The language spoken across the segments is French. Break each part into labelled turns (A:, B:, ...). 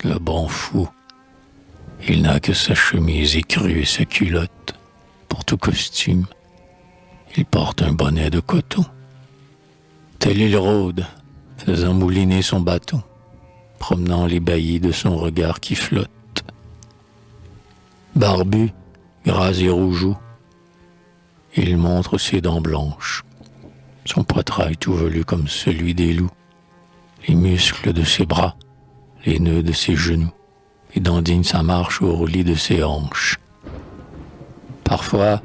A: le bon fou. Il n'a que sa chemise écrue et sa culotte. Pour tout costume, il porte un bonnet de coton. Tel il rôde, faisant mouliner son bâton, promenant les baillis de son regard qui flotte. Barbu, gras et rougeau, il montre ses dents blanches, son poitrail tout velu comme celui des loups, les muscles de ses bras, les nœuds de ses genoux, et dandine sa marche au roulis de ses hanches. Parfois,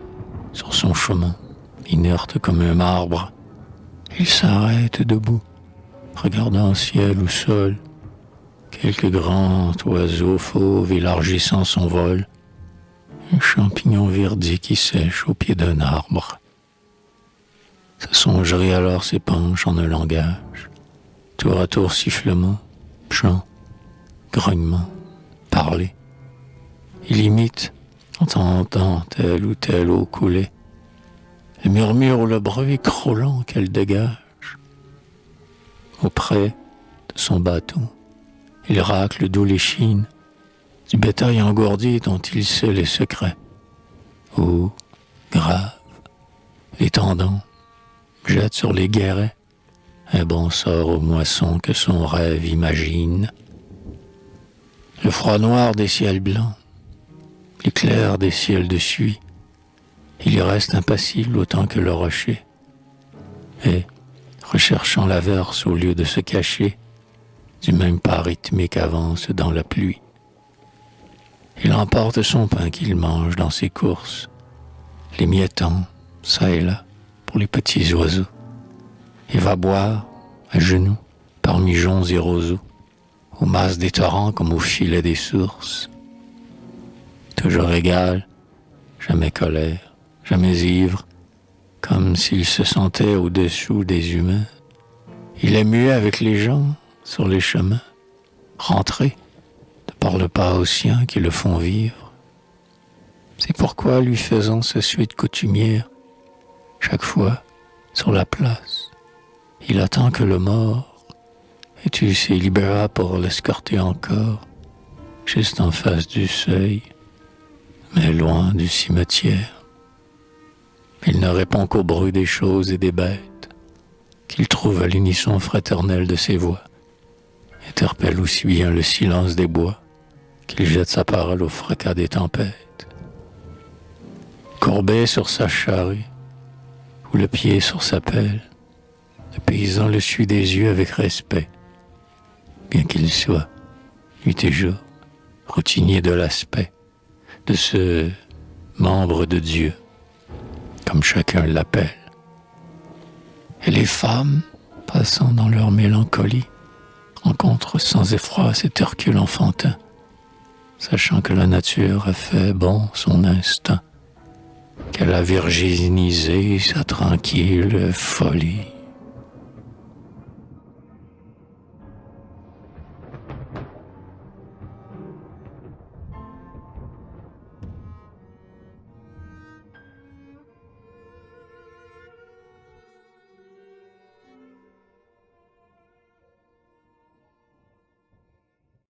A: sur son chemin, inerte comme un marbre, il s'arrête debout, regardant ciel ou sol, quelques grands oiseaux fauves élargissant son vol, un champignon verdi qui sèche au pied d'un arbre. Sa songerie alors s'épanche en un langage, tour à tour sifflement, chant, grognement, parler. Il imite, en entendant telle ou telle eau couler, le murmure ou le bruit croulant qu'elle dégage. Auprès de son bâton, il racle d'où l'échine du bétail engourdi dont il sait les secrets. Haut, grave, les tendons, jette sur les guérets un bon sort aux moissons que son rêve imagine. Le froid noir des ciels blancs, l'éclair des ciels de suie, il y reste impassible autant que le rocher. Et, recherchant l'averse au lieu de se cacher, du même pas rythmique avance dans la pluie. Il emporte son pain qu'il mange dans ses courses, les miettants, ça et là, pour les petits oiseaux. Il va boire, à genoux, parmi joncs et roseaux, aux masses des torrents comme au filet des sources. Toujours égal, jamais colère, jamais ivre, comme s'il se sentait au-dessous des humains. Il est muet avec les gens sur les chemins, rentré de par le pas aux siens qui le font vivre. C'est pourquoi, lui faisant sa suite coutumière, chaque fois, sur la place, il attend que le mort, et tu sais, libéra pour l'escorter encore, juste en face du seuil, mais loin du cimetière. Il ne répond qu'au bruit des choses et des bêtes, qu'il trouve à l'unisson fraternel de ses voix, interpelle aussi bien le silence des bois, qu'il jette sa parole au fracas des tempêtes. Courbé sur sa charrue, ou le pied sur sa pelle, le paysan le suit des yeux avec respect, bien qu'il soit, nuit et jour, routinier de l'aspect de ce membre de Dieu, comme chacun l'appelle. Et les femmes, passant dans leur mélancolie, rencontrent sans effroi cet Hercule enfantin, sachant que la nature a fait bon son instinct, qu'elle a virginisé sa tranquille folie.